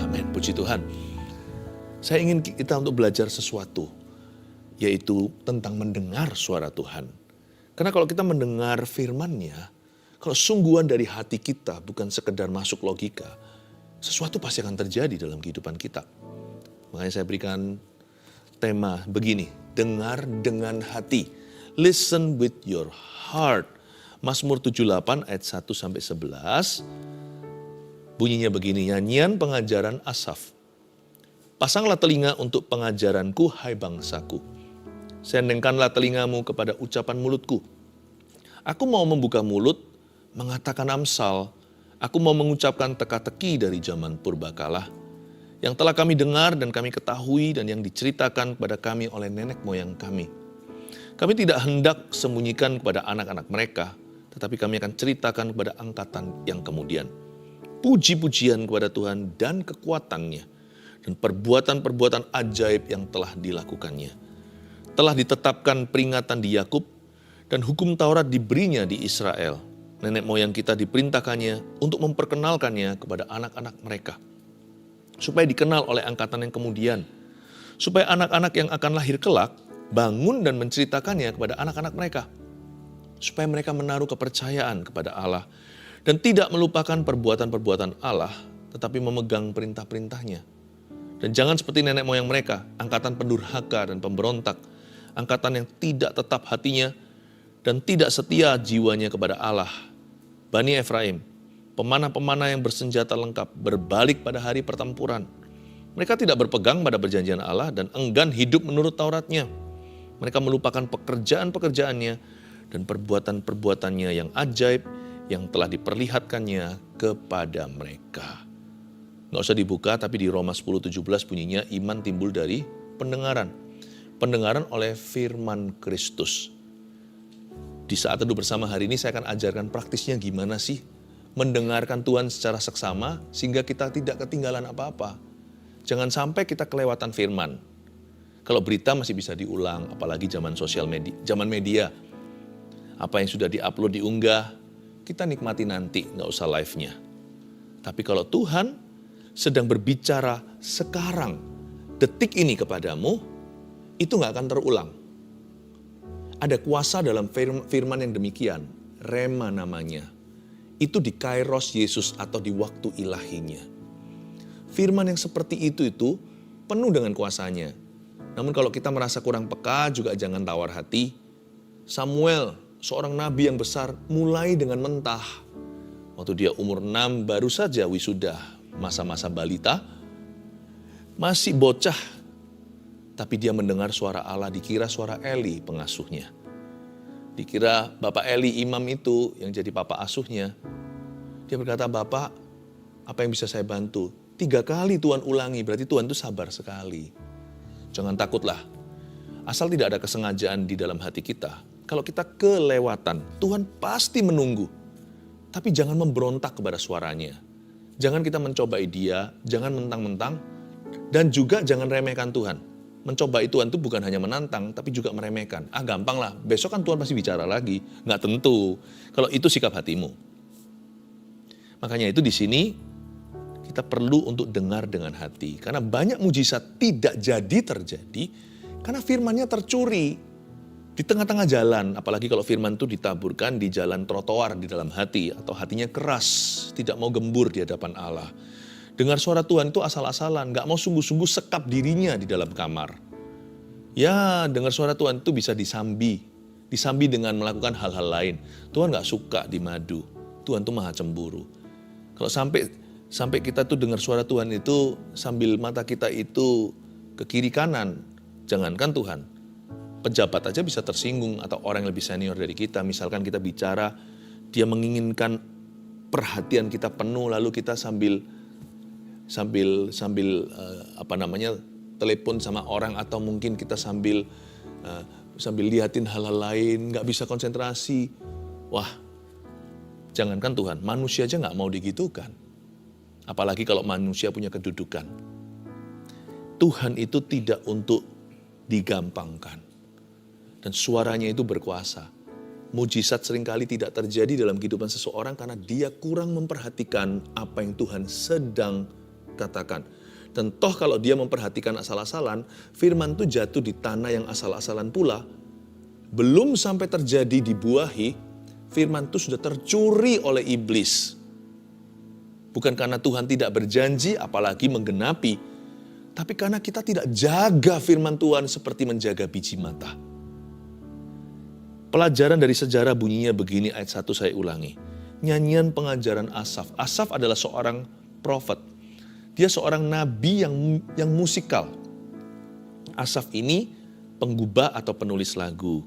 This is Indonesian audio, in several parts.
Amin, puji Tuhan. Saya ingin kita untuk belajar sesuatu, yaitu tentang mendengar suara Tuhan. Karena kalau kita mendengar firman-Nya, kalau sungguhan dari hati kita bukan sekedar masuk logika, sesuatu pasti akan terjadi dalam kehidupan kita. Makanya saya berikan tema begini, dengar dengan hati. Listen with your heart. Mazmur 78 ayat 1-11. Bunyinya begini, nyanyian pengajaran Asaf. Pasanglah telinga untuk pengajaranku, hai bangsaku. Sendengkanlah telingamu kepada ucapan mulutku. Aku mau membuka mulut, mengatakan amsal. Aku mau mengucapkan teka-teki dari zaman purbakala. Yang telah kami dengar dan kami ketahui dan yang diceritakan kepada kami oleh nenek moyang kami. Kami tidak hendak sembunyikan kepada anak-anak mereka, tetapi kami akan ceritakan kepada angkatan yang kemudian. Puji-pujian kepada Tuhan dan kekuatan-Nya, dan perbuatan-perbuatan ajaib yang telah dilakukannya. Telah ditetapkan peringatan di Yakub, dan hukum Taurat diberinya di Israel. Nenek moyang kita diperintahkannya untuk memperkenalkannya kepada anak-anak mereka. Supaya dikenal oleh angkatan yang kemudian. Supaya anak-anak yang akan lahir kelak, bangun dan menceritakannya kepada anak-anak mereka. Supaya mereka menaruh kepercayaan kepada Allah dan tidak melupakan perbuatan-perbuatan Allah, tetapi memegang perintah-perintahnya. Dan jangan seperti nenek moyang mereka, angkatan pendurhaka dan pemberontak, angkatan yang tidak tetap hatinya dan tidak setia jiwanya kepada Allah. Bani Efraim, pemanah-pemanah yang bersenjata lengkap, berbalik pada hari pertempuran. Mereka tidak berpegang pada perjanjian Allah dan enggan hidup menurut Tauratnya. Mereka melupakan pekerjaan-pekerjaannya dan perbuatan-perbuatannya yang ajaib yang telah diperlihatkannya kepada mereka. Nggak usah dibuka, tapi di Roma 10:17 bunyinya iman timbul dari pendengaran. Pendengaran oleh firman Kristus. Di saat teduh bersama hari ini saya akan ajarkan praktisnya gimana sih mendengarkan Tuhan secara seksama sehingga kita tidak ketinggalan apa-apa. Jangan sampai kita kelewatan firman. Kalau berita masih bisa diulang, apalagi zaman sosial media, zaman media. Apa yang sudah diupload, diunggah, kita nikmati nanti, nggak usah live-nya. Tapi kalau Tuhan sedang berbicara sekarang, detik ini kepadamu, itu nggak akan terulang. Ada kuasa dalam firman yang demikian, rema namanya. Itu di kairos Yesus atau di waktu ilahinya. Firman yang seperti itu penuh dengan kuasanya. Namun kalau kita merasa kurang peka juga jangan tawar hati. Samuel, seorang nabi yang besar, mulai dengan mentah. Waktu dia umur 6 baru saja wisuda, masa-masa balita. Masih bocah, tapi dia mendengar suara Allah, dikira suara Eli pengasuhnya. Dikira Bapak Eli imam itu yang jadi papa asuhnya. Dia berkata, Bapak, apa yang bisa saya bantu? 3 kali Tuhan ulangi, berarti Tuhan itu sabar sekali. Jangan takutlah, asal tidak ada kesengajaan di dalam hati kita. Kalau kita kelewatan, Tuhan pasti menunggu. Tapi jangan memberontak kepada suaranya. Jangan kita mencobai dia, jangan mentang-mentang, dan juga jangan remehkan Tuhan. Mencobai Tuhan itu bukan hanya menantang, tapi juga meremehkan. Gampang lah, besok kan Tuhan pasti bicara lagi. Nggak tentu, kalau itu sikap hatimu. Makanya itu di sini, kita perlu untuk dengar dengan hati. Karena banyak mujizat tidak jadi terjadi, karena firman-Nya tercuri di tengah-tengah jalan. Apalagi kalau firman itu ditaburkan di jalan trotoar di dalam hati, atau hatinya keras, tidak mau gembur di hadapan Allah. Dengar suara Tuhan itu asal-asalan, gak mau sungguh-sungguh sekap dirinya di dalam kamar. Ya, dengar suara Tuhan itu bisa disambi dengan melakukan hal-hal lain. Tuhan gak suka dimadu, Tuhan itu maha cemburu. Kalau sampai kita tuh dengar suara Tuhan itu sambil mata kita itu ke kiri kanan, jangankan Tuhan. Pejabat aja bisa tersinggung atau orang yang lebih senior dari kita. Misalkan kita bicara, dia menginginkan perhatian kita penuh, lalu kita sambil telepon sama orang, atau mungkin kita sambil lihatin hal-hal lain, nggak bisa konsentrasi. Wah, jangankan Tuhan, manusia aja nggak mau digitukan. Apalagi kalau manusia punya kedudukan. Tuhan itu tidak untuk digampangkan. Dan suaranya itu berkuasa. Mujizat seringkali tidak terjadi dalam kehidupan seseorang karena dia kurang memperhatikan apa yang Tuhan sedang katakan. Dan toh kalau dia memperhatikan asal-asalan, firman itu jatuh di tanah yang asal-asalan pula. Belum sampai terjadi dibuahi, firman itu sudah tercuri oleh iblis. Bukan karena Tuhan tidak berjanji, apalagi menggenapi. Tapi karena kita tidak jaga firman Tuhan seperti menjaga biji mata. Pelajaran dari sejarah bunyinya begini, ayat 1 saya ulangi. Nyanyian pengajaran Asaf. Asaf adalah seorang prophet. Dia seorang nabi yang musikal. Asaf ini penggubah atau penulis lagu.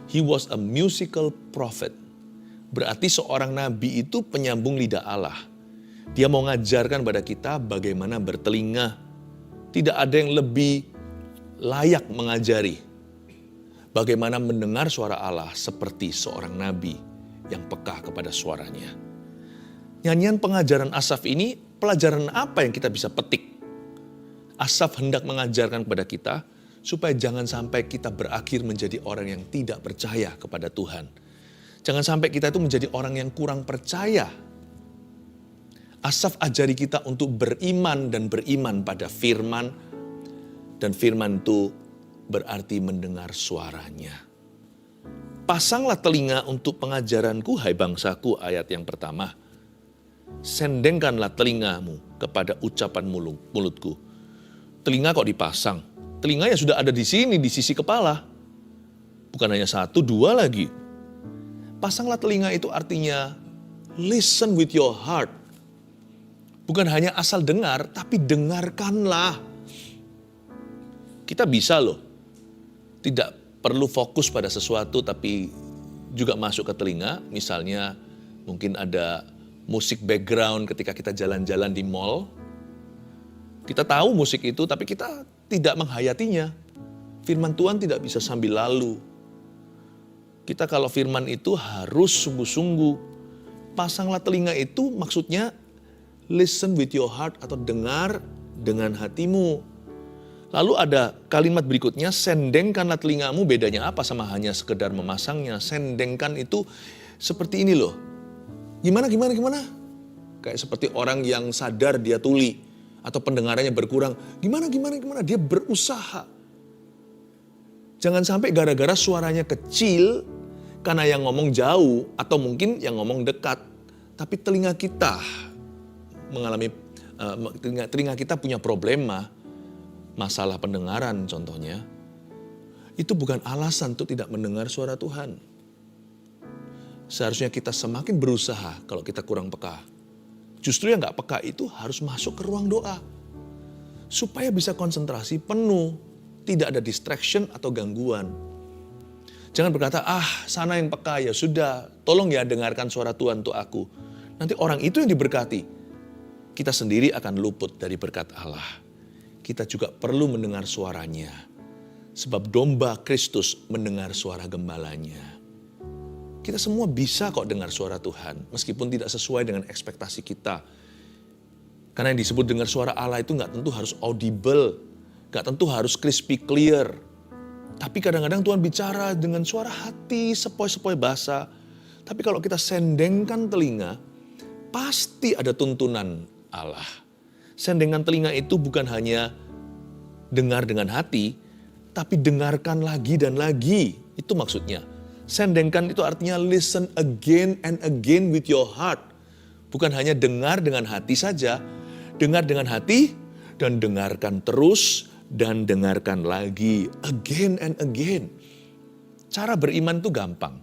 He was a musical prophet. Berarti seorang nabi itu penyambung lidah Allah. Dia mau ngajarkan pada kita bagaimana bertelinga. Tidak ada yang lebih layak mengajari. Bagaimana mendengar suara Allah seperti seorang nabi yang peka kepada suaranya. Nyanyian pengajaran Asaf ini, pelajaran apa yang kita bisa petik? Asaf hendak mengajarkan kepada kita, supaya jangan sampai kita berakhir menjadi orang yang tidak percaya kepada Tuhan. Jangan sampai kita itu menjadi orang yang kurang percaya. Asaf ajari kita untuk beriman dan beriman pada firman. Dan firman itu berarti mendengar suaranya. Pasanglah telinga untuk pengajaranku, hai bangsaku, ayat yang pertama. Sendengkanlah telingamu kepada ucapan mulutku. Telinga kok dipasang? Telinga ya sudah ada di sini, di sisi kepala. Bukan hanya 1, 2 lagi. Pasanglah telinga itu artinya listen with your heart. Bukan hanya asal dengar, tapi dengarkanlah. Kita bisa loh, tidak perlu fokus pada sesuatu, tapi juga masuk ke telinga. Misalnya mungkin ada musik background ketika kita jalan-jalan di mall. Kita tahu musik itu, tapi kita tidak menghayatinya. Firman Tuhan tidak bisa sambil lalu. Kita kalau firman itu harus sungguh-sungguh. Pasanglah telinga itu maksudnya listen with your heart atau dengar dengan hatimu. Lalu ada kalimat berikutnya, sendengkanlah telingamu. Bedanya apa sama hanya sekedar memasangnya? Sendengkan itu seperti ini loh. Gimana? Kayak seperti orang yang sadar dia tuli atau pendengarannya berkurang. Gimana? Dia berusaha. Jangan sampai gara-gara suaranya kecil karena yang ngomong jauh atau mungkin yang ngomong dekat. Tapi telinga kita mengalami telinga kita punya problema, masalah pendengaran contohnya. Itu bukan alasan untuk tidak mendengar suara Tuhan. Seharusnya kita semakin berusaha kalau kita kurang peka. Justru yang gak peka itu harus masuk ke ruang doa. Supaya bisa konsentrasi penuh. Tidak ada distraction atau gangguan. Jangan berkata, sana yang peka, ya sudah. Tolong ya dengarkan suara Tuhan untuk aku. Nanti orang itu yang diberkati. Kita sendiri akan luput dari berkat Allah. Kita juga perlu mendengar suaranya. Sebab domba Kristus mendengar suara gembalanya. Kita semua bisa kok dengar suara Tuhan, meskipun tidak sesuai dengan ekspektasi kita. Karena yang disebut dengar suara Allah itu gak tentu harus audible, gak tentu harus crispy clear. Tapi kadang-kadang Tuhan bicara dengan suara hati, sepoi-sepoi bahasa. Tapi kalau kita sendengkan telinga, pasti ada tuntunan Allah. Sendengkan telinga itu bukan hanya dengar dengan hati, tapi dengarkan lagi dan lagi. Itu maksudnya. Sendengkan itu artinya listen again and again with your heart. Bukan hanya dengar dengan hati saja. Dengar dengan hati dan dengarkan terus dan dengarkan lagi. Again and again. Cara beriman itu gampang.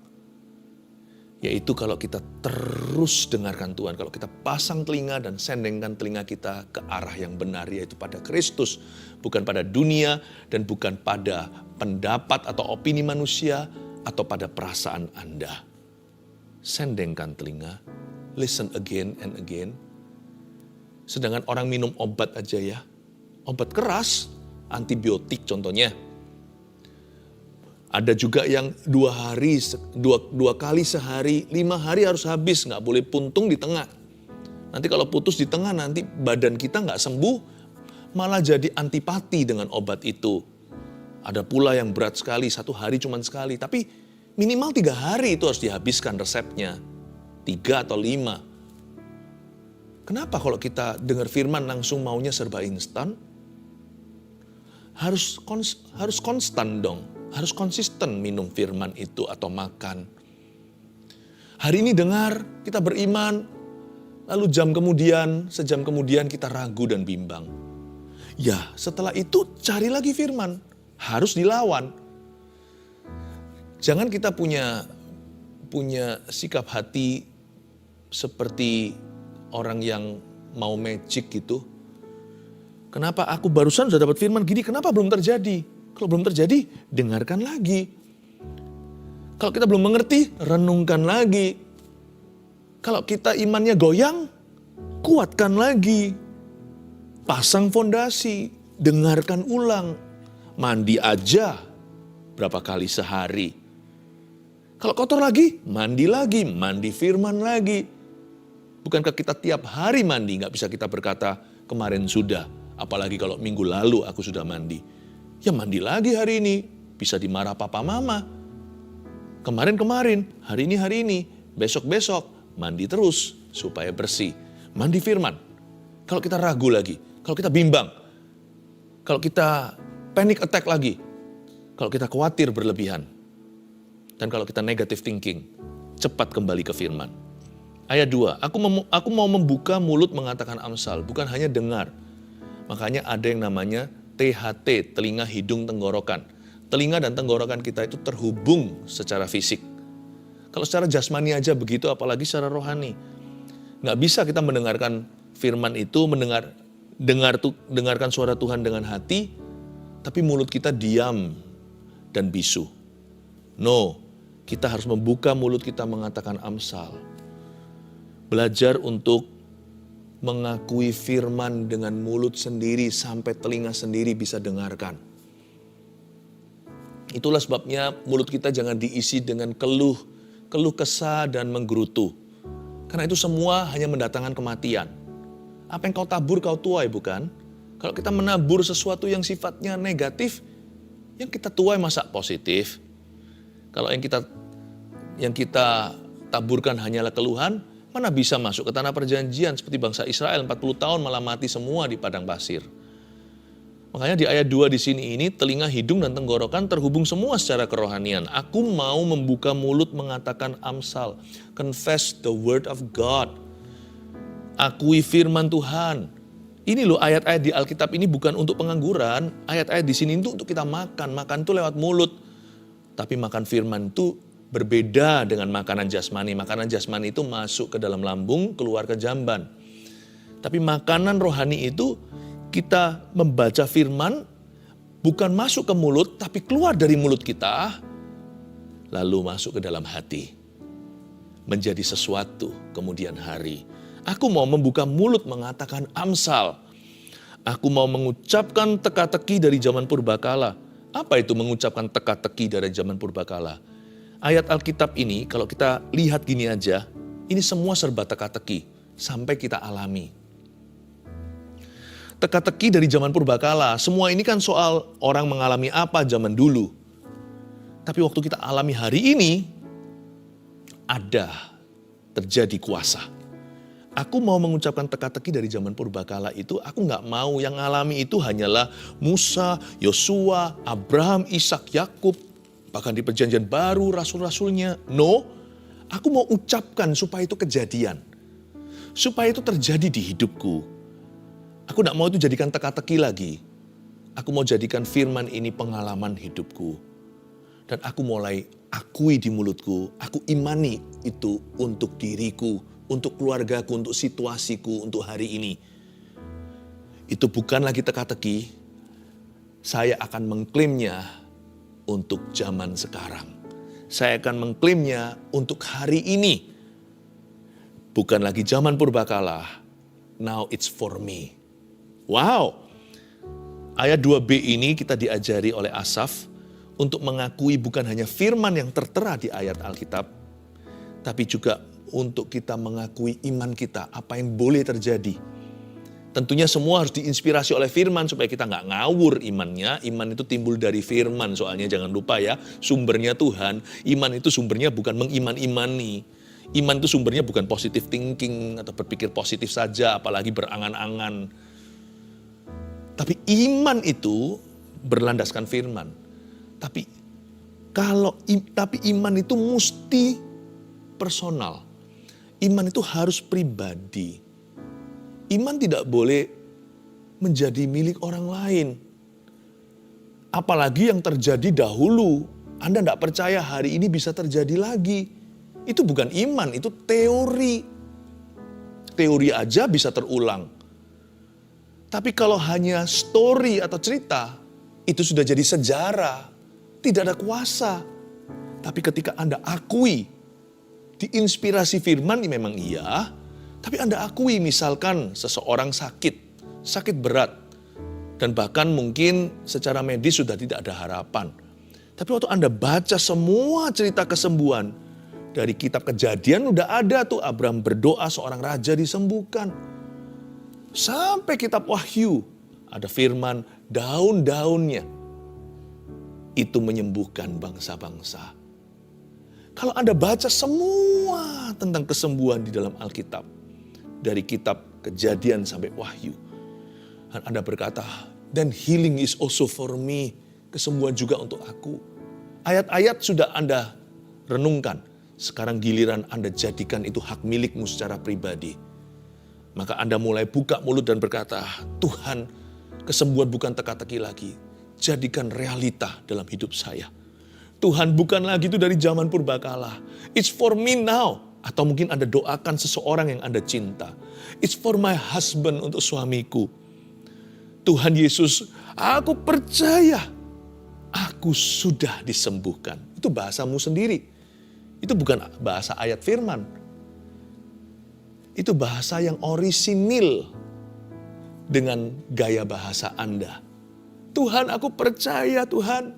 Yaitu kalau kita terus dengarkan Tuhan. Kalau kita pasang telinga dan sendengkan telinga kita ke arah yang benar. Yaitu pada Kristus. Bukan pada dunia dan bukan pada pendapat atau opini manusia. Atau pada perasaan Anda. Sendengkan telinga. Listen again and again. Sedangkan orang minum obat aja ya. Obat keras. Antibiotik contohnya. Ada juga yang 2 kali sehari, 5 hari harus habis. Nggak boleh puntung di tengah. Nanti kalau putus di tengah nanti badan kita nggak sembuh. Malah jadi antipati dengan obat itu. Ada pula yang berat sekali, 1 hari cuma sekali. Tapi minimal 3 hari itu harus dihabiskan resepnya. 3 atau 5. Kenapa kalau kita dengar firman langsung maunya serba instan? Harus konstan dong, harus konsisten minum firman itu atau makan. Hari ini dengar, kita beriman, lalu sejam kemudian kita ragu dan bimbang. Ya, setelah itu cari lagi firman, harus dilawan. Jangan kita punya sikap hati seperti orang yang mau magic gitu. Kenapa aku barusan sudah dapat firman gini, kenapa belum terjadi? Kalau belum terjadi, dengarkan lagi. Kalau kita belum mengerti, renungkan lagi. Kalau kita imannya goyang, kuatkan lagi. Pasang fondasi, dengarkan ulang. Mandi aja berapa kali sehari. Kalau kotor lagi, mandi firman lagi. Bukankah kita tiap hari mandi, nggak bisa kita berkata kemarin sudah. Apalagi kalau minggu lalu aku sudah mandi. Ya mandi lagi hari ini, bisa dimarah papa mama. Kemarin, hari ini, besok, mandi terus supaya bersih. Mandi firman. Kalau kita ragu lagi, kalau kita bimbang, kalau kita panic attack lagi, kalau kita khawatir berlebihan, dan kalau kita negative thinking, cepat kembali ke firman. Ayat 2, aku mau membuka mulut mengatakan Amsal, bukan hanya dengar. Makanya ada yang namanya THT, telinga, hidung, tenggorokan. Telinga dan tenggorokan kita itu terhubung secara fisik. Kalau secara jasmani aja begitu, apalagi secara rohani. Nggak bisa kita mendengarkan firman itu, dengarkan suara Tuhan dengan hati, tapi mulut kita diam dan bisu. No, kita harus membuka mulut kita mengatakan Amsal. Belajar untuk mengakui firman dengan mulut sendiri sampai telinga sendiri bisa dengarkan. Itulah sebabnya mulut kita jangan diisi dengan keluh kesah dan menggerutu. Karena itu semua hanya mendatangkan kematian. Apa yang kau tabur kau tuai, bukan? Kalau kita menabur sesuatu yang sifatnya negatif, yang kita tuai masa positif. Kalau yang kita taburkan hanyalah keluhan, mana bisa masuk ke tanah perjanjian seperti bangsa Israel 40 tahun malah mati semua di padang pasir. Makanya di ayat 2 di sini ini telinga, hidung dan tenggorokan terhubung semua secara kerohanian. Aku mau membuka mulut mengatakan Amsal. Confess the word of God. Akui firman Tuhan. Ini loh ayat-ayat di Alkitab ini bukan untuk pengangguran. Ayat-ayat di sini itu untuk kita makan. Makan itu lewat mulut. Tapi makan firman itu berbeda dengan makanan jasmani. Makanan jasmani itu masuk ke dalam lambung, keluar ke jamban. Tapi makanan rohani itu kita membaca firman, bukan masuk ke mulut, tapi keluar dari mulut kita, lalu masuk ke dalam hati. Menjadi sesuatu kemudian hari. Aku mau membuka mulut mengatakan Amsal. Aku mau mengucapkan teka-teki dari zaman purbakala. Apa itu mengucapkan teka-teki dari zaman purbakala? Ayat Alkitab ini kalau kita lihat gini aja, ini semua serba teka-teki sampai kita alami. Teka-teki dari zaman purbakala, semua ini kan soal orang mengalami apa zaman dulu. Tapi waktu kita alami hari ini, ada terjadi kuasa. Aku mau mengucapkan teka-teki dari zaman purbakala itu, aku gak mau yang alami itu hanyalah Musa, Yosua, Abraham, Ishak, Yakub, bahkan di perjanjian baru rasul-rasulnya. No, aku mau ucapkan supaya itu kejadian. Supaya itu terjadi di hidupku. Aku tidak mau itu jadikan teka-teki lagi. Aku mau jadikan firman ini pengalaman hidupku. Dan aku mulai akui di mulutku, aku imani itu untuk diriku, untuk keluargaku, untuk situasiku, untuk hari ini. Itu bukan lagi teka-teki, saya akan mengklaimnya untuk zaman sekarang. Saya akan mengklaimnya untuk hari ini. Bukan lagi zaman purbakala. Now it's for me. Wow. Ayat 2b ini kita diajari oleh Asaf untuk mengakui bukan hanya firman yang tertera di ayat Alkitab, tapi juga untuk kita mengakui iman kita, apa yang boleh terjadi. Tentunya semua harus diinspirasi oleh firman supaya kita nggak ngawur imannya. Iman itu timbul dari firman, soalnya jangan lupa ya, sumbernya Tuhan. Iman itu sumbernya bukan mengiman-imani. Iman itu sumbernya bukan positive thinking atau berpikir positif saja, apalagi berangan-angan. Tapi iman itu berlandaskan firman. Tapi iman itu mesti personal. Iman itu harus pribadi. Iman tidak boleh menjadi milik orang lain. Apalagi yang terjadi dahulu. Anda tidak percaya hari ini bisa terjadi lagi. Itu bukan iman, itu teori. Teori aja bisa terulang. Tapi kalau hanya story atau cerita, itu sudah jadi sejarah. Tidak ada kuasa. Tapi ketika Anda akui, diinspirasi firman memang iya, tapi Anda akui misalkan seseorang sakit berat, dan bahkan mungkin secara medis sudah tidak ada harapan. Tapi waktu Anda baca semua cerita kesembuhan, dari kitab Kejadian udah ada tuh Abraham berdoa seorang raja disembuhkan. Sampai kitab Wahyu ada firman daun-daunnya itu menyembuhkan bangsa-bangsa. Kalau Anda baca semua tentang kesembuhan di dalam Alkitab, dari kitab Kejadian sampai Wahyu, dan Anda berkata, "Then healing is also for me." Kesembuhan juga untuk aku. Ayat-ayat sudah Anda renungkan. Sekarang giliran Anda jadikan itu hak milikmu secara pribadi. Maka Anda mulai buka mulut dan berkata, "Tuhan, kesembuhan bukan teka-teki lagi. Jadikan realita dalam hidup saya. Tuhan, bukan lagi itu dari zaman purbakala. It's for me now." Atau mungkin Anda doakan seseorang yang Anda cinta. "It's for my husband," untuk suamiku. Tuhan Yesus, aku percaya aku sudah disembuhkan. Itu bahasamu sendiri. Itu bukan bahasa ayat firman. Itu bahasa yang orisinil dengan gaya bahasa Anda. "Tuhan, aku percaya Tuhan.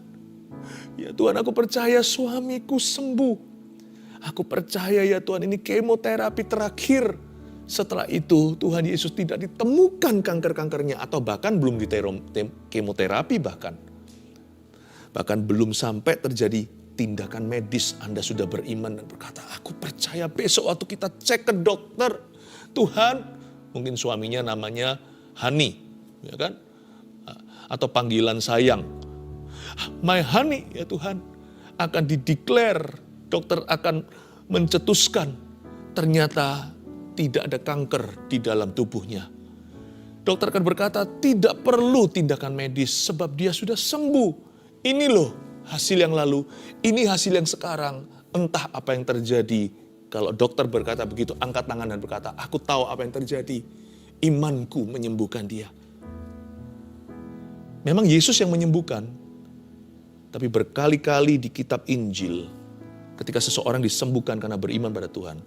Ya Tuhan, aku percaya suamiku sembuh. Aku percaya ya Tuhan, ini kemoterapi terakhir. Setelah itu Tuhan Yesus tidak ditemukan kanker-kankernya, atau bahkan belum kemoterapi bahkan. Bahkan belum sampai terjadi tindakan medis, Anda sudah beriman dan berkata, aku percaya besok waktu kita cek ke dokter, Tuhan," mungkin suaminya namanya Hani, ya kan? Atau panggilan sayang, "My honey," ya Tuhan, akan dideklar, dokter akan mencetuskan, ternyata tidak ada kanker di dalam tubuhnya. Dokter akan berkata, tidak perlu tindakan medis sebab dia sudah sembuh. Ini loh hasil yang lalu, ini hasil yang sekarang. Entah apa yang terjadi. Kalau dokter berkata begitu, angkat tangan dan berkata, aku tahu apa yang terjadi. Imanku menyembuhkan dia. Memang Yesus yang menyembuhkan. Tapi berkali-kali di kitab Injil, ketika seseorang disembuhkan karena beriman pada Tuhan,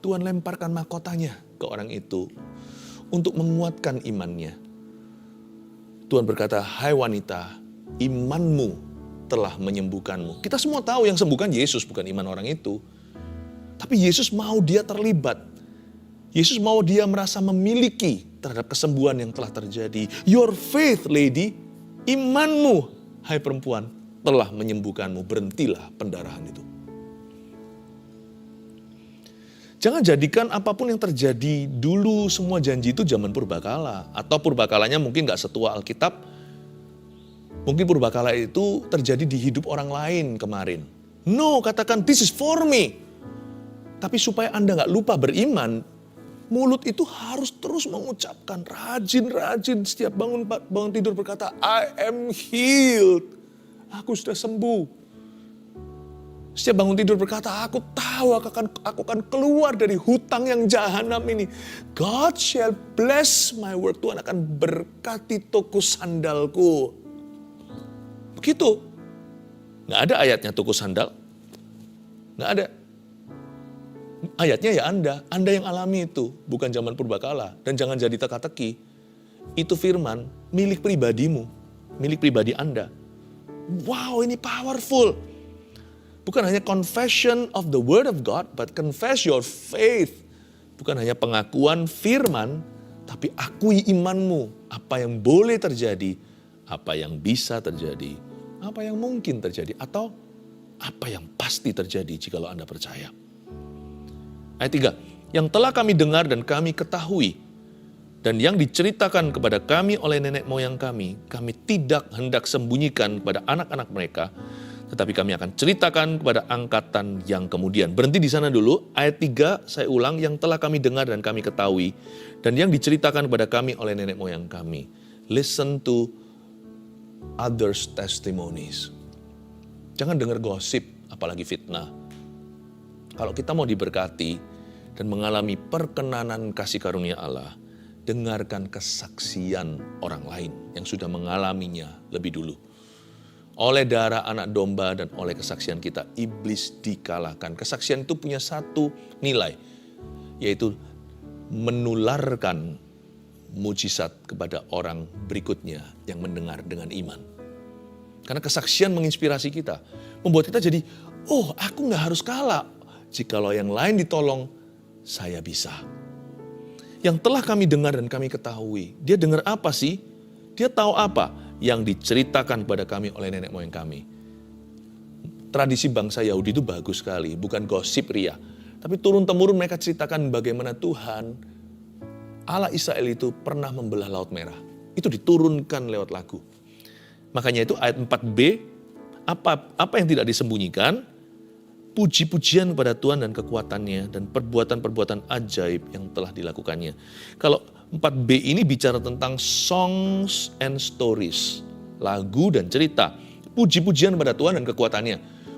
Tuhan lemparkan mahkotanya ke orang itu untuk menguatkan imannya. Tuhan berkata, hai wanita, imanmu telah menyembuhkanmu. Kita semua tahu yang sembuhkan Yesus, bukan iman orang itu. Tapi Yesus mau dia terlibat. Yesus mau dia merasa memiliki terhadap kesembuhan yang telah terjadi. Your faith, lady, imanmu, hai perempuan, telah menyembuhkanmu. Berhentilah pendarahan itu. Jangan jadikan apapun yang terjadi dulu, semua janji itu zaman purbakala. Atau purbakalanya mungkin gak setua Alkitab. Mungkin purbakala itu terjadi di hidup orang lain kemarin. No, katakan this is for me. Tapi supaya Anda gak lupa beriman, mulut itu harus terus mengucapkan, rajin-rajin setiap bangun tidur berkata, I am healed. Aku sudah sembuh. Setiap bangun tidur berkata, aku tahu aku akan keluar dari hutang yang jahanam ini. God shall bless my work. Tuhan akan berkati toko sandalku. Begitu. Nggak ada ayatnya toko sandal. Nggak ada. Ayatnya ya Anda yang alami itu. Bukan zaman purbakala. Dan jangan jadi teka-teki. Itu firman milik pribadimu. Milik pribadi Anda. Wow, ini powerful. Bukan hanya confession of the word of God, but confess your faith. Bukan hanya pengakuan firman, tapi akui imanmu. Apa yang boleh terjadi, apa yang bisa terjadi, apa yang mungkin terjadi, atau apa yang pasti terjadi jikalau Anda percaya. Ayat 3, yang telah kami dengar dan kami ketahui, dan yang diceritakan kepada kami oleh nenek moyang kami tidak hendak sembunyikan kepada anak-anak mereka, tetapi kami akan ceritakan kepada angkatan yang kemudian. Berhenti di sana dulu, ayat 3 saya ulang, yang telah kami dengar dan kami ketahui, dan yang diceritakan kepada kami oleh nenek moyang kami. Listen to others' testimonies. Jangan dengar gosip, apalagi fitnah. Kalau kita mau diberkati dan mengalami perkenanan kasih karunia Allah, dengarkan kesaksian orang lain yang sudah mengalaminya lebih dulu. Oleh darah anak domba dan oleh kesaksian kita, iblis dikalahkan. Kesaksian itu punya satu nilai, yaitu menularkan mujizat kepada orang berikutnya yang mendengar dengan iman. Karena kesaksian menginspirasi kita, membuat kita jadi, oh aku gak harus kalah. Jikalau yang lain ditolong, saya bisa. Yang telah kami dengar dan kami ketahui. Dia dengar apa sih? Dia tahu apa? Yang diceritakan kepada kami oleh nenek moyang kami. Tradisi bangsa Yahudi itu bagus sekali, bukan gosip ria. Tapi turun-temurun mereka ceritakan bagaimana Tuhan, Allah Israel itu pernah membelah Laut Merah. Itu diturunkan lewat lagu. Makanya itu ayat 4b, apa yang tidak disembunyikan, puji-pujian kepada Tuhan dan kekuatannya dan perbuatan-perbuatan ajaib yang telah dilakukannya. Kalau 4b ini bicara tentang songs and stories, lagu dan cerita. Puji-pujian kepada Tuhan dan kekuatannya.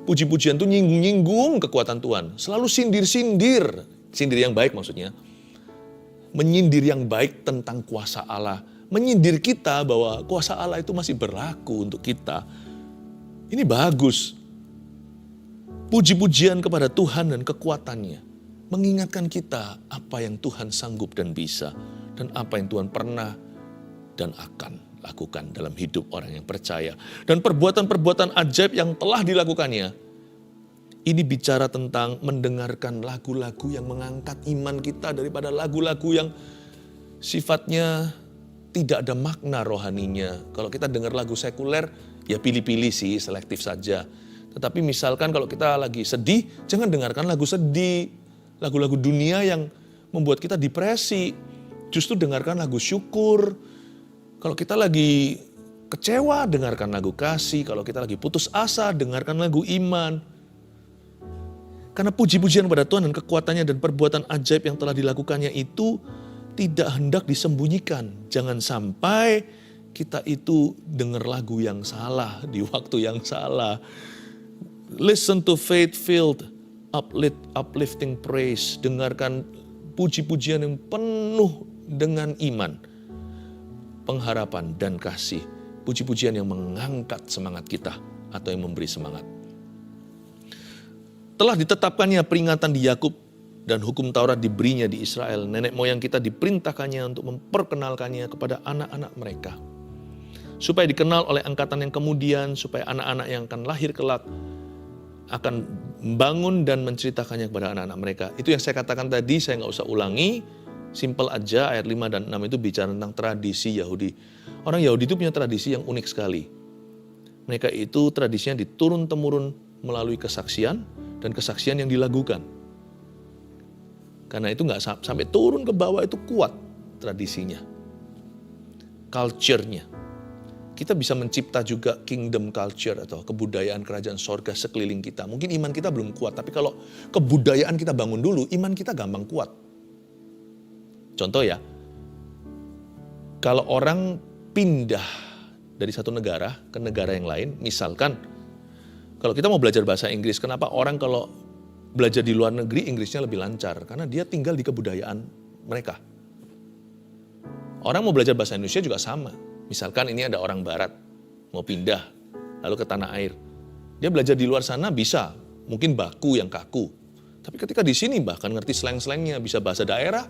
Puji-pujian itu nyinggung-nyinggung kekuatan Tuhan. Selalu sindir-sindir, sindir yang baik maksudnya. Menyindir yang baik tentang kuasa Allah. Menyindir kita bahwa kuasa Allah itu masih berlaku untuk kita. Ini bagus. Puji-pujian kepada Tuhan dan kekuatannya. Mengingatkan kita apa yang Tuhan sanggup dan bisa. Dan apa yang Tuhan pernah dan akan lakukan dalam hidup orang yang percaya. Dan perbuatan-perbuatan ajaib yang telah dilakukannya. Ini bicara tentang mendengarkan lagu-lagu yang mengangkat iman kita daripada lagu-lagu yang sifatnya tidak ada makna rohaninya. Kalau kita dengar lagu sekuler, ya pilih-pilih sih, selektif saja. Tetapi misalkan kalau kita lagi sedih, jangan dengarkan lagu sedih. Lagu-lagu dunia yang membuat kita depresi. Justru dengarkan lagu syukur. Kalau kita lagi kecewa, dengarkan lagu kasih. Kalau kita lagi putus asa, dengarkan lagu iman. Karena puji-pujian kepada Tuhan dan kekuatannya dan perbuatan ajaib yang telah dilakukannya itu tidak hendak disembunyikan. Jangan sampai kita itu dengar lagu yang salah di waktu yang salah. Listen to faith-filled, uplifting praise. Dengarkan puji-pujian yang penuh dengan iman, pengharapan dan kasih. Puji-pujian yang mengangkat semangat kita atau yang memberi semangat. Telah ditetapkannya peringatan di Yakub dan hukum Taurat diberinya di Israel. Nenek moyang kita diperintahkannya untuk memperkenalkannya kepada anak-anak mereka. Supaya dikenal oleh angkatan yang kemudian, supaya anak-anak yang akan lahir kelak akan membangun dan menceritakannya kepada anak-anak mereka. Itu yang saya katakan tadi, saya nggak usah ulangi. Simple aja, ayat 5 dan 6 itu bicara tentang tradisi Yahudi. Orang Yahudi itu punya tradisi yang unik sekali. Mereka itu tradisinya diturun-temurun melalui kesaksian dan kesaksian yang dilakukan. Karena itu nggak sampai turun ke bawah, itu kuat tradisinya. Culture-nya. Kita bisa mencipta juga kingdom culture atau kebudayaan kerajaan sorga sekeliling kita. Mungkin iman kita belum kuat, tapi kalau kebudayaan kita bangun dulu, iman kita gampang kuat. Contoh ya, kalau orang pindah dari satu negara ke negara yang lain, misalkan kalau kita mau belajar bahasa Inggris, kenapa orang kalau belajar di luar negeri Inggrisnya lebih lancar? Karena dia tinggal di kebudayaan mereka. Orang mau belajar bahasa Indonesia juga sama. Misalkan ini ada orang barat, mau pindah, lalu ke tanah air. Dia belajar di luar sana bisa, mungkin baku yang kaku. Tapi ketika di sini bahkan ngerti slang-slangnya, bisa bahasa daerah.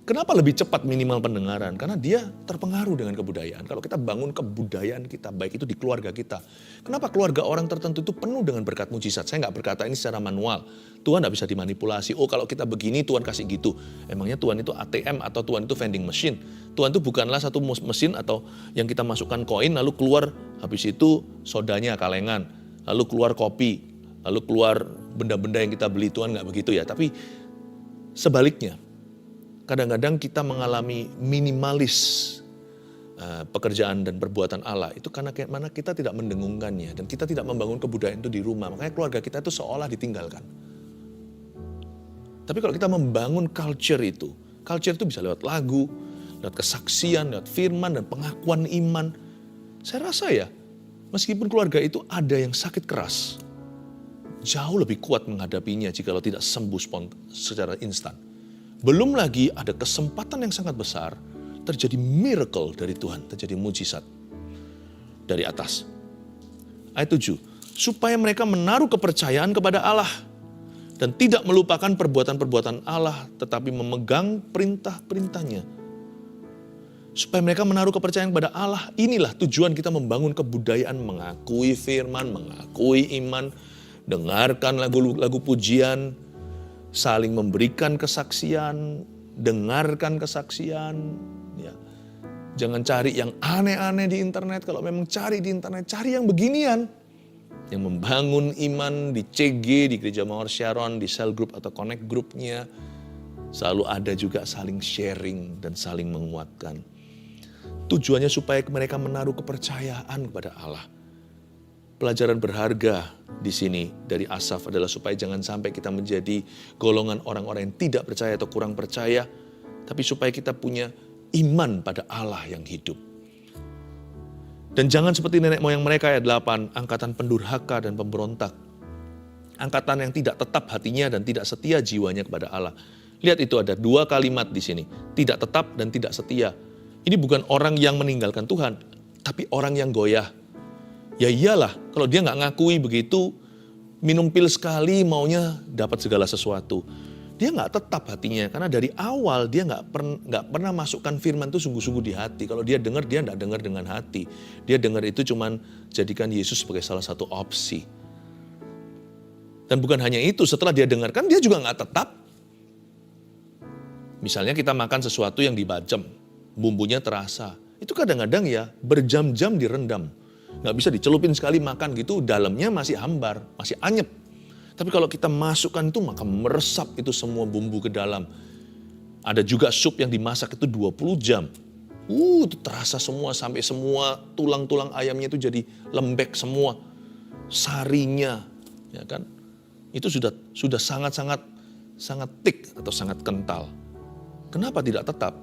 Kenapa lebih cepat minimal pendengaran? Karena dia terpengaruh dengan kebudayaan. Kalau kita bangun kebudayaan kita, baik itu di keluarga kita. Kenapa keluarga orang tertentu itu penuh dengan berkat mujizat? Saya nggak berkata ini secara manual. Tuhan nggak bisa dimanipulasi. Oh kalau kita begini Tuhan kasih gitu. Emangnya Tuhan itu ATM atau Tuhan itu vending machine? Tuhan itu bukanlah satu mesin atau yang kita masukkan koin lalu keluar habis itu sodanya kalengan. Lalu keluar kopi lalu keluar benda-benda yang kita beli. Tuhan nggak begitu ya, tapi sebaliknya. Kadang-kadang kita mengalami minimalis pekerjaan dan perbuatan Allah itu karena mana kita tidak mendengungkannya dan kita tidak membangun kebudayaan itu di rumah. Makanya keluarga kita itu seolah ditinggalkan. Tapi kalau kita membangun culture itu bisa lewat lagu, lewat kesaksian, lewat firman dan pengakuan iman. Saya rasa ya, meskipun keluarga itu ada yang sakit keras, jauh lebih kuat menghadapinya jikalau tidak sembuh secara instan. Belum lagi ada kesempatan yang sangat besar terjadi miracle dari Tuhan, terjadi mujizat dari atas. Ayat 7, supaya mereka menaruh kepercayaan kepada Allah dan tidak melupakan perbuatan-perbuatan Allah, tetapi memegang perintah-perintahnya. Supaya mereka menaruh kepercayaan kepada Allah, inilah tujuan kita membangun kebudayaan mengakui firman, mengakui iman, dengarkan lagu-lagu pujian, saling memberikan kesaksian, dengarkan kesaksian. Ya. Jangan cari yang aneh-aneh di internet. Kalau memang cari di internet, cari yang beginian. Yang membangun iman di CG, di Gereja Mawar Sharon, di cell group atau connect groupnya. Selalu ada juga saling sharing dan saling menguatkan. Tujuannya supaya mereka menaruh kepercayaan kepada Allah. Pelajaran berharga di sini dari Asaf adalah supaya jangan sampai kita menjadi golongan orang-orang yang tidak percaya atau kurang percaya. Tapi supaya kita punya iman pada Allah yang hidup. Dan jangan seperti nenek moyang mereka ayat 8, angkatan pendurhaka dan pemberontak. Angkatan yang tidak tetap hatinya dan tidak setia jiwanya kepada Allah. Lihat itu ada 2 kalimat di sini, tidak tetap dan tidak setia. Ini bukan orang yang meninggalkan Tuhan, tapi orang yang goyah. Ya iyalah, kalau dia nggak ngakui begitu, minum pil sekali maunya dapat segala sesuatu. Dia nggak tetap hatinya, karena dari awal dia nggak pernah masukkan firman itu sungguh-sungguh di hati. Kalau dia dengar, dia nggak dengar dengan hati. Dia dengar itu cuman jadikan Yesus sebagai salah satu opsi. Dan bukan hanya itu, setelah dia dengarkan, dia juga nggak tetap. Misalnya kita makan sesuatu yang dibacem, bumbunya terasa. Itu kadang-kadang ya berjam-jam direndam. Nggak bisa dicelupin sekali makan gitu, dalamnya masih hambar, masih anyep. Tapi kalau kita masukkan itu, maka meresap itu semua bumbu ke dalam. Ada juga sup yang dimasak itu 20 jam. Itu terasa semua, sampai semua tulang-tulang ayamnya itu jadi lembek semua. Sarinya, ya kan? Itu sudah sangat thick atau sangat kental. Kenapa tidak tetap?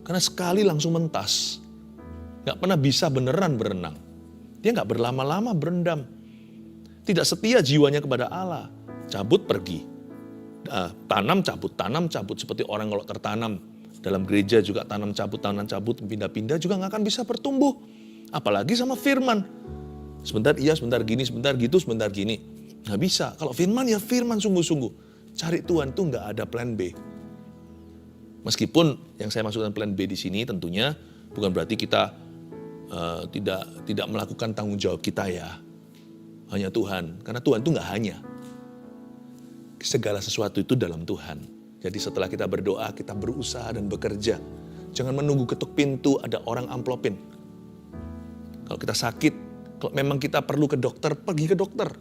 Karena sekali langsung mentas. Nggak pernah bisa beneran berenang. Dia nggak berlama-lama berendam. Tidak setia jiwanya kepada Allah. Cabut pergi. Tanam cabut. Seperti orang kalau tertanam. Dalam gereja juga tanam cabut, pindah-pindah juga nggak akan bisa bertumbuh. Apalagi sama firman. Sebentar iya, sebentar gini, sebentar gitu, sebentar gini. Nggak bisa. Kalau firman ya firman sungguh-sungguh. Cari Tuhan tuh nggak ada plan B. Meskipun yang saya maksudkan plan B di sini tentunya bukan berarti kita tidak melakukan tanggung jawab kita ya. Hanya Tuhan. Karena Tuhan itu nggak hanya. Segala sesuatu itu dalam Tuhan. Jadi setelah kita berdoa, kita berusaha dan bekerja. Jangan menunggu ketuk pintu, ada orang amplopin. Kalau kita sakit, kalau memang kita perlu ke dokter, pergi ke dokter.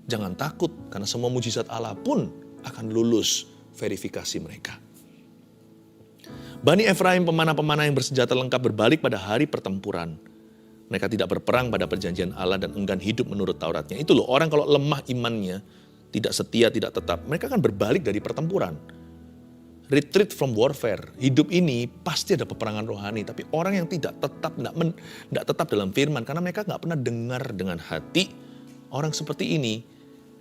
Jangan takut, karena semua mujizat Allah pun akan lulus verifikasi mereka. Bani Efraim, pemanah-pemanah yang bersenjata lengkap berbalik pada hari pertempuran. Mereka tidak berperang pada perjanjian Allah dan enggan hidup menurut Tauratnya. Itu loh, orang kalau lemah imannya, tidak setia, tidak tetap, mereka akan berbalik dari pertempuran. Retreat from warfare. Hidup ini pasti ada peperangan rohani, tapi orang yang tidak tetap dalam firman, karena mereka nggak pernah dengar dengan hati, orang seperti ini,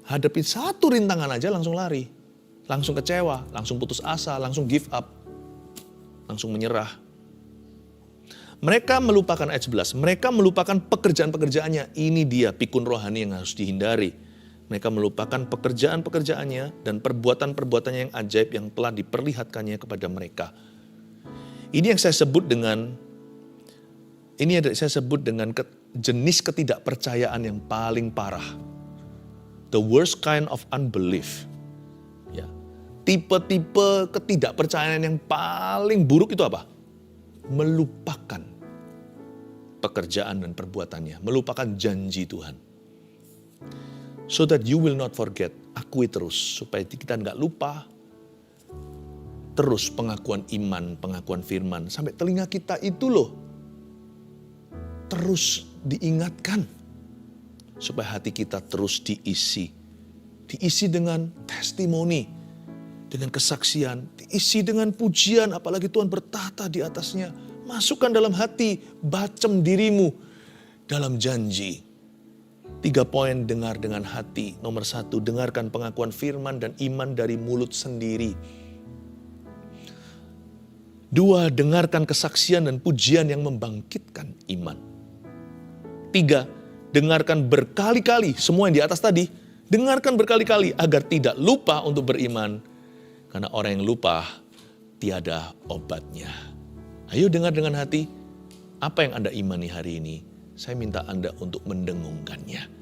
hadapi satu rintangan aja langsung lari. Langsung kecewa, langsung putus asa, langsung give up, langsung menyerah. Mereka melupakan ayat 11, mereka melupakan pekerjaan-pekerjaannya. Ini dia pikun rohani yang harus dihindari. Mereka melupakan pekerjaan-pekerjaannya dan perbuatan-perbuatannya yang ajaib yang telah diperlihatkannya kepada mereka. Ini yang saya sebut dengan jenis ketidakpercayaan yang paling parah. The worst kind of unbelief. Ya. Tipe-tipe ketidakpercayaan yang paling buruk itu apa? Melupakan pekerjaan dan perbuatannya, melupakan janji Tuhan. So that you will not forget. Akui terus supaya kita nggak lupa. Terus pengakuan iman, pengakuan firman. Sampai telinga kita itu loh. Terus diingatkan. Supaya hati kita terus diisi. Diisi dengan testimoni. Dengan kesaksian. Diisi dengan pujian. Apalagi Tuhan bertahta di atasnya. Masukkan dalam hati. Bacem dirimu. Dalam janji. 3 poin dengar dengan hati. Nomor 1, dengarkan pengakuan firman dan iman dari mulut sendiri. 2, dengarkan kesaksian dan pujian yang membangkitkan iman. 3, dengarkan berkali-kali, semua yang di atas tadi, dengarkan berkali-kali agar tidak lupa untuk beriman. Karena orang yang lupa, tiada obatnya. Ayo dengar dengan hati, apa yang Anda imani hari ini? Saya minta Anda untuk mendengungkannya.